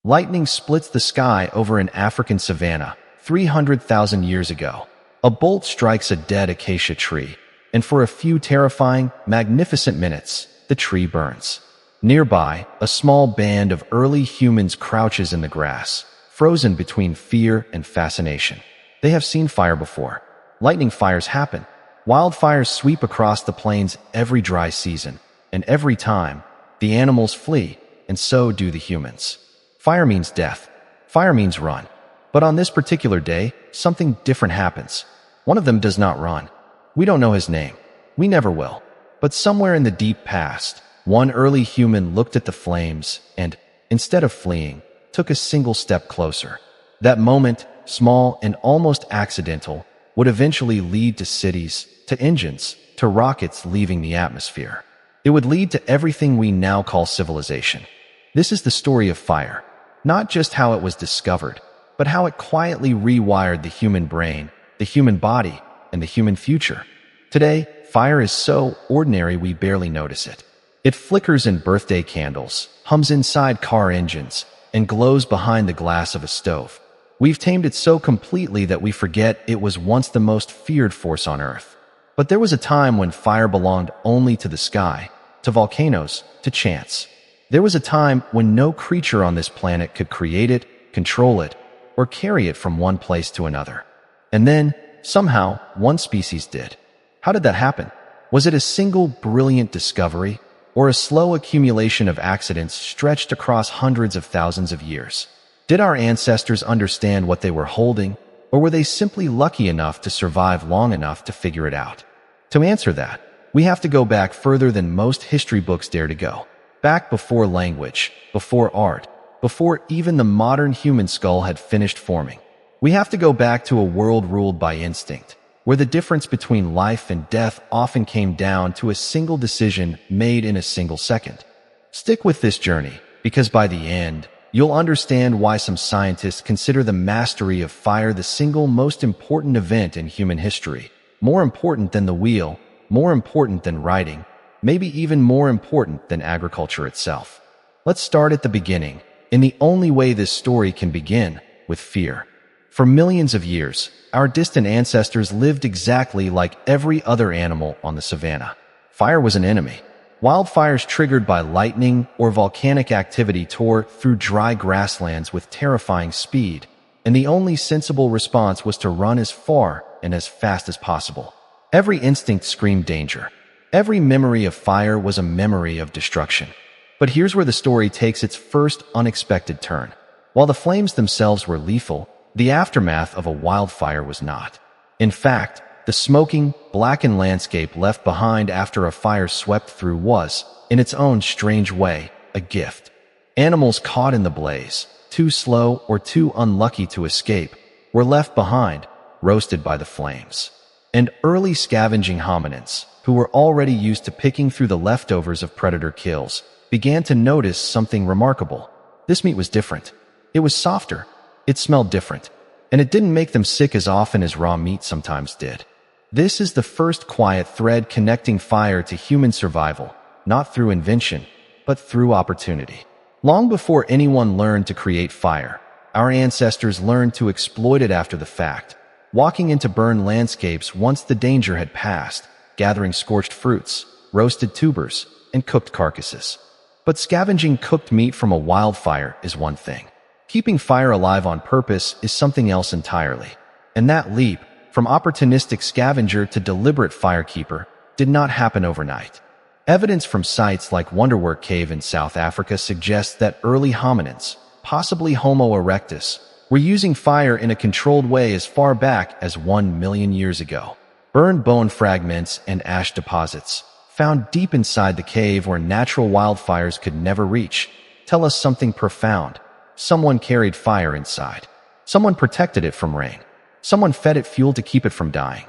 Lightning splits the sky over an African savanna 300,000 years ago. A bolt strikes a dead acacia tree, and for a few terrifying, magnificent minutes, the tree burns. Nearby, a small band of early humans crouches in the grass, frozen between fear and fascination. They have seen fire before. Lightning fires happen. Wildfires sweep across the plains every dry season, and every time, the animals flee, and so do the humans. Fire means death. Fire means run. But on this particular day, something different happens. One of them does not run. We don't know his name. We never will. But somewhere in the deep past, one early human looked at the flames and, instead of fleeing, took a single step closer. That moment, small and almost accidental, would eventually lead to cities, to engines, to rockets leaving the atmosphere. It would lead to everything we now call civilization. This is the story of fire. Not just how it was discovered, but how it quietly rewired the human brain, the human body, and the human future. Today, fire is so ordinary we barely notice it. It flickers in birthday candles, hums inside car engines, and glows behind the glass of a stove. We've tamed it so completely that we forget it was once the most feared force on Earth. But there was a time when fire belonged only to the sky, to volcanoes, to chance. There was a time when no creature on this planet could create it, control it, or carry it from one place to another. And then, somehow, one species did. How did that happen? Was it a single brilliant discovery, or a slow accumulation of accidents stretched across hundreds of thousands of years? Did our ancestors understand what they were holding, or were they simply lucky enough to survive long enough to figure it out? To answer that, we have to go back further than most history books dare to go. Back before language, before art, before even the modern human skull had finished forming. We have to go back to a world ruled by instinct, where the difference between life and death often came down to a single decision made in a single second. Stick with this journey, because by the end, you'll understand why some scientists consider the mastery of fire the single most important event in human history. More important than the wheel, more important than writing, maybe even more important than agriculture itself. Let's start at the beginning, in the only way this story can begin, with fear. For millions of years, our distant ancestors lived exactly like every other animal on the savanna. Fire was an enemy. Wildfires triggered by lightning or volcanic activity tore through dry grasslands with terrifying speed, and the only sensible response was to run as far and as fast as possible. Every instinct screamed danger. Every memory of fire was a memory of destruction. But here's where the story takes its first unexpected turn. While the flames themselves were lethal, the aftermath of a wildfire was not. In fact, the smoking, blackened landscape left behind after a fire swept through was, in its own strange way, a gift. Animals caught in the blaze, too slow or too unlucky to escape, were left behind, roasted by the flames. And early scavenging hominins, who were already used to picking through the leftovers of predator kills, began to notice something remarkable. This meat was different. It was softer. It smelled different. And it didn't make them sick as often as raw meat sometimes did. This is the first quiet thread connecting fire to human survival, not through invention, but through opportunity. Long before anyone learned to create fire, our ancestors learned to exploit it after the fact, walking into burned landscapes once the danger had passed, gathering scorched fruits, roasted tubers, and cooked carcasses. But scavenging cooked meat from a wildfire is one thing. Keeping fire alive on purpose is something else entirely. And that leap, from opportunistic scavenger to deliberate firekeeper, did not happen overnight. Evidence from sites like Wonderwerk Cave in South Africa suggests that early hominins, possibly Homo erectus, were using fire in a controlled way as far back as 1 million years ago. Burned bone fragments and ash deposits, found deep inside the cave where natural wildfires could never reach, tell us something profound. Someone carried fire inside. Someone protected it from rain. Someone fed it fuel to keep it from dying.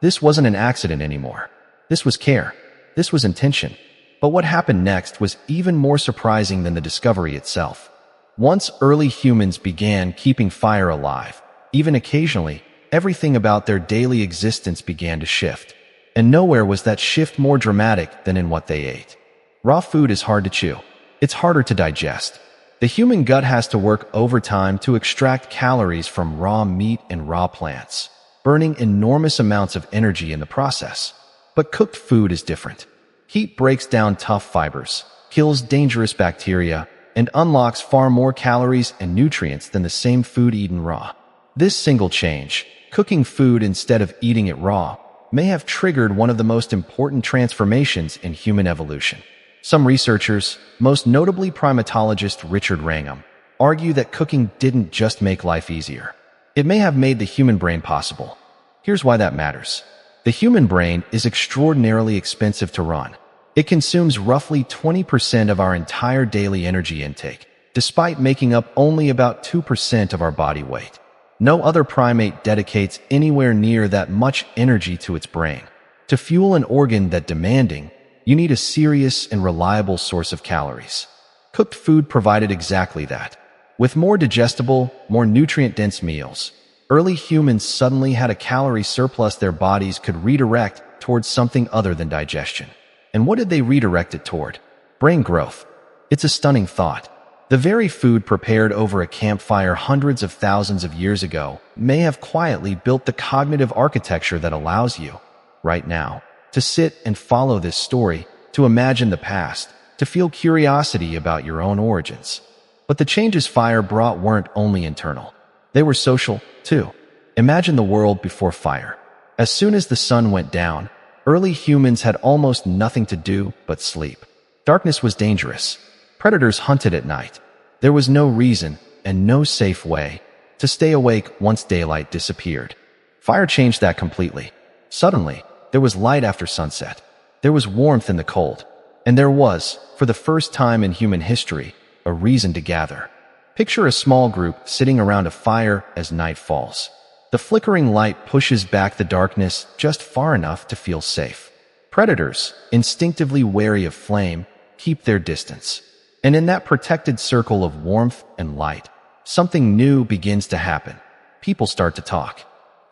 This wasn't an accident anymore. This was care. This was intention. But what happened next was even more surprising than the discovery itself. Once early humans began keeping fire alive, even occasionally, everything about their daily existence began to shift. And nowhere was that shift more dramatic than in what they ate. Raw food is hard to chew. It's harder to digest. The human gut has to work overtime to extract calories from raw meat and raw plants, burning enormous amounts of energy in the process. But cooked food is different. Heat breaks down tough fibers, kills dangerous bacteria, and unlocks far more calories and nutrients than the same food eaten raw. This single change, cooking food instead of eating it raw, may have triggered one of the most important transformations in human evolution. Some researchers, most notably primatologist Richard Wrangham, argue that cooking didn't just make life easier. It may have made the human brain possible. Here's why that matters. The human brain is extraordinarily expensive to run. It consumes roughly 20% of our entire daily energy intake, despite making up only about 2% of our body weight. No other primate dedicates anywhere near that much energy to its brain. To fuel an organ that demanding, you need a serious and reliable source of calories. Cooked food provided exactly that. With more digestible, more nutrient-dense meals, early humans suddenly had a calorie surplus their bodies could redirect towards something other than digestion. And what did they redirect it toward? Brain growth. It's a stunning thought. The very food prepared over a campfire hundreds of thousands of years ago may have quietly built the cognitive architecture that allows you, right now, to sit and follow this story, to imagine the past, to feel curiosity about your own origins. But the changes fire brought weren't only internal. They were social, too. Imagine the world before fire. As soon as the sun went down, early humans had almost nothing to do but sleep. Darkness was dangerous. Predators hunted at night. There was no reason, and no safe way, to stay awake once daylight disappeared. Fire changed that completely. Suddenly, there was light after sunset. There was warmth in the cold. And there was, for the first time in human history, a reason to gather. Picture a small group sitting around a fire as night falls. The flickering light pushes back the darkness just far enough to feel safe. Predators, instinctively wary of flame, keep their distance. And in that protected circle of warmth and light, something new begins to happen. People start to talk.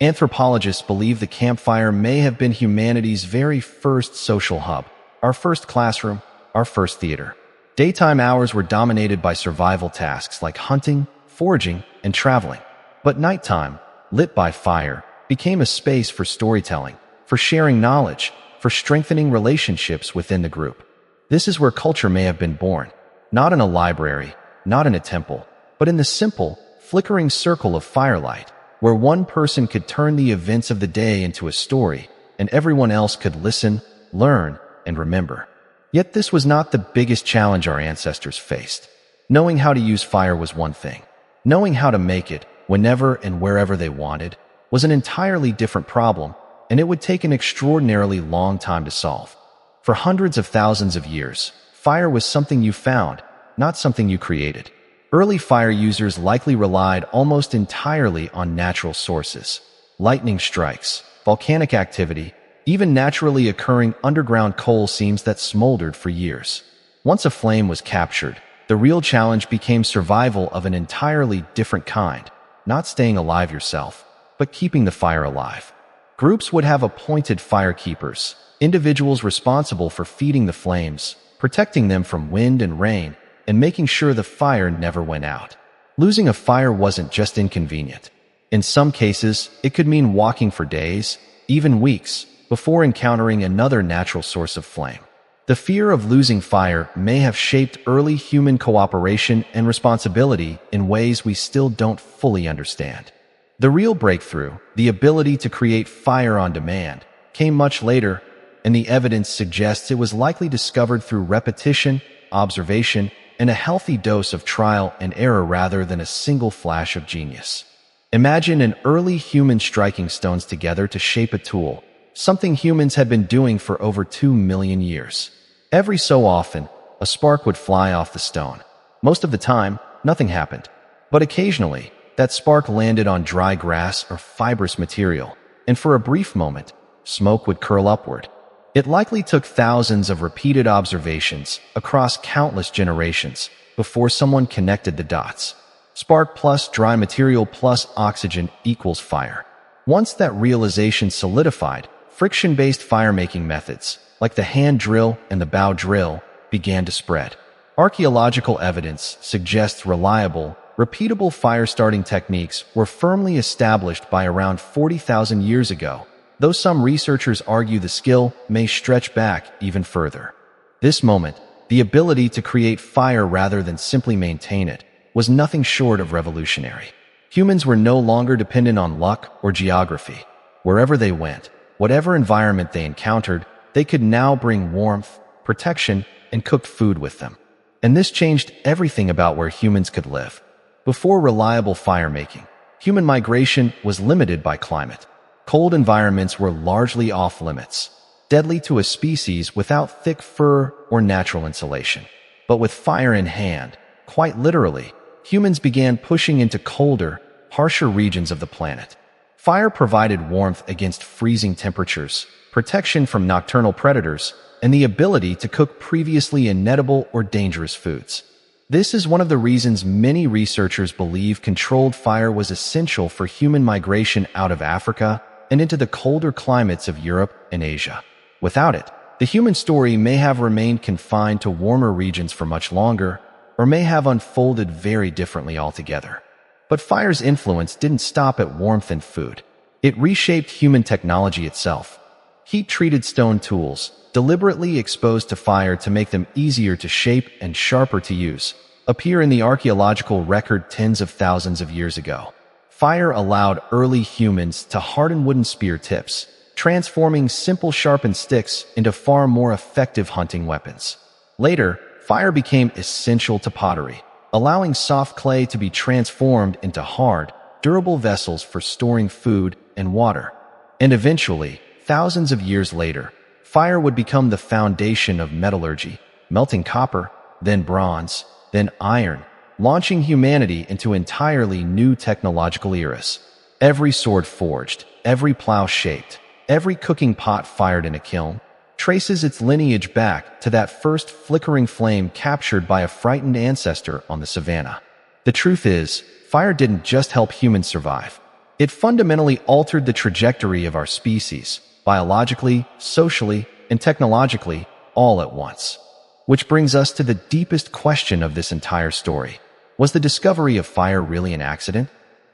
Anthropologists believe the campfire may have been humanity's very first social hub, our first classroom, our first theater. Daytime hours were dominated by survival tasks like hunting, foraging, and traveling. But nighttime, lit by fire, became a space for storytelling, for sharing knowledge, for strengthening relationships within the group. This is where culture may have been born, not in a library, not in a temple, but in the simple, flickering circle of firelight, where one person could turn the events of the day into a story, and everyone else could listen, learn, and remember. Yet this was not the biggest challenge our ancestors faced. Knowing how to use fire was one thing. Knowing how to make it, whenever and wherever they wanted, was an entirely different problem, and it would take an extraordinarily long time to solve. For hundreds of thousands of years, fire was something you found, not something you created. Early fire users likely relied almost entirely on natural sources. Lightning strikes, volcanic activity, even naturally occurring underground coal seams that smoldered for years. Once a flame was captured, the real challenge became survival of an entirely different kind, not staying alive yourself, but keeping the fire alive. Groups would have appointed fire keepers, individuals responsible for feeding the flames, protecting them from wind and rain, and making sure the fire never went out. Losing a fire wasn't just inconvenient. In some cases, it could mean walking for days, even weeks, before encountering another natural source of flame. The fear of losing fire may have shaped early human cooperation and responsibility in ways we still don't fully understand. The real breakthrough, the ability to create fire on demand, came much later, and the evidence suggests it was likely discovered through repetition, observation, and a healthy dose of trial and error rather than a single flash of genius. Imagine an early human striking stones together to shape a tool, something humans had been doing for over 2 million years. Every so often, a spark would fly off the stone. Most of the time, nothing happened. But occasionally, that spark landed on dry grass or fibrous material, and for a brief moment, smoke would curl upward. It likely took thousands of repeated observations across countless generations before someone connected the dots. Spark plus dry material plus oxygen equals fire. Once that realization solidified, friction-based fire-making methods, like the hand drill and the bow drill, began to spread. Archaeological evidence suggests reliable, repeatable fire-starting techniques were firmly established by around 40,000 years ago, though some researchers argue the skill may stretch back even further. This moment, the ability to create fire rather than simply maintain it, was nothing short of revolutionary. Humans were no longer dependent on luck or geography. Wherever they went, whatever environment they encountered, they could now bring warmth, protection, and cooked food with them. And this changed everything about where humans could live. Before reliable fire-making, human migration was limited by climate. Cold environments were largely off-limits, deadly to a species without thick fur or natural insulation. But with fire in hand, quite literally, humans began pushing into colder, harsher regions of the planet. Fire provided warmth against freezing temperatures, protection from nocturnal predators, and the ability to cook previously inedible or dangerous foods. This is one of the reasons many researchers believe controlled fire was essential for human migration out of Africa and into the colder climates of Europe and Asia. Without it, the human story may have remained confined to warmer regions for much longer, or may have unfolded very differently altogether. But fire's influence didn't stop at warmth and food. It reshaped human technology itself. Heat-treated stone tools, deliberately exposed to fire to make them easier to shape and sharper to use, appear in the archaeological record tens of thousands of years ago. Fire allowed early humans to harden wooden spear tips, transforming simple sharpened sticks into far more effective hunting weapons. Later, fire became essential to pottery, allowing soft clay to be transformed into hard, durable vessels for storing food and water. And eventually, thousands of years later, fire would become the foundation of metallurgy, melting copper, then bronze, then iron, launching humanity into entirely new technological eras. Every sword forged, every plow shaped, every cooking pot fired in a kiln, traces its lineage back to that first flickering flame captured by a frightened ancestor on the savanna. The truth is, fire didn't just help humans survive. It fundamentally altered the trajectory of our species, biologically, socially, and technologically, all at once. Which brings us to the deepest question of this entire story. Was the discovery of fire really an accident?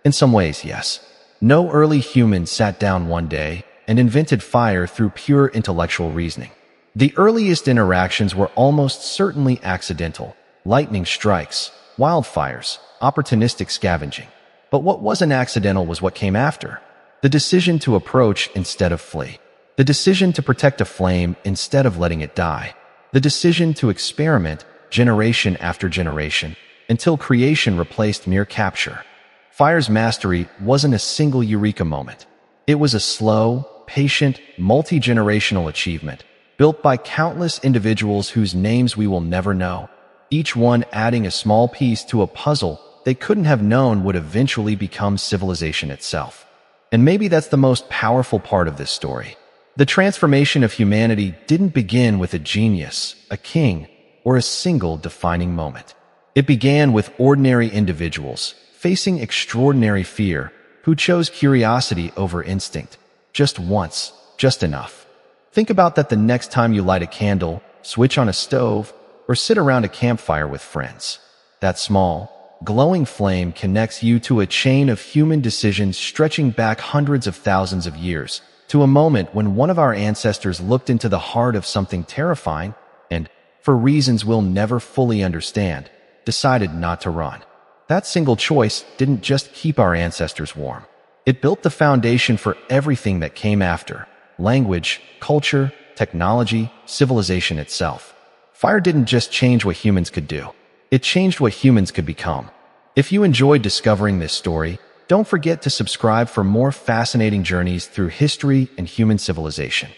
In some ways, yes. No early human sat down one day and invented fire through pure intellectual reasoning. The earliest interactions were almost certainly accidental: lightning strikes, wildfires, opportunistic scavenging. But what wasn't accidental was what came after. The decision to approach instead of flee. The decision to protect a flame instead of letting it die. The decision to experiment generation after generation until creation replaced mere capture. Fire's mastery wasn't a single eureka moment. It was a slow, patient, multi-generational achievement, built by countless individuals whose names we will never know, each one adding a small piece to a puzzle they couldn't have known would eventually become civilization itself. And maybe that's the most powerful part of this story. The transformation of humanity didn't begin with a genius, a king, or a single defining moment. It began with ordinary individuals facing extraordinary fear who chose curiosity over instinct. Just once, just enough. Think about that the next time you light a candle, switch on a stove, or sit around a campfire with friends. That small, glowing flame connects you to a chain of human decisions stretching back hundreds of thousands of years, to a moment when one of our ancestors looked into the heart of something terrifying and, for reasons we'll never fully understand, decided not to run. That single choice didn't just keep our ancestors warm. It built the foundation for everything that came after: language, culture, technology, civilization itself. Fire didn't just change what humans could do. It changed what humans could become. If you enjoyed discovering this story, don't forget to subscribe for more fascinating journeys through history and human civilization.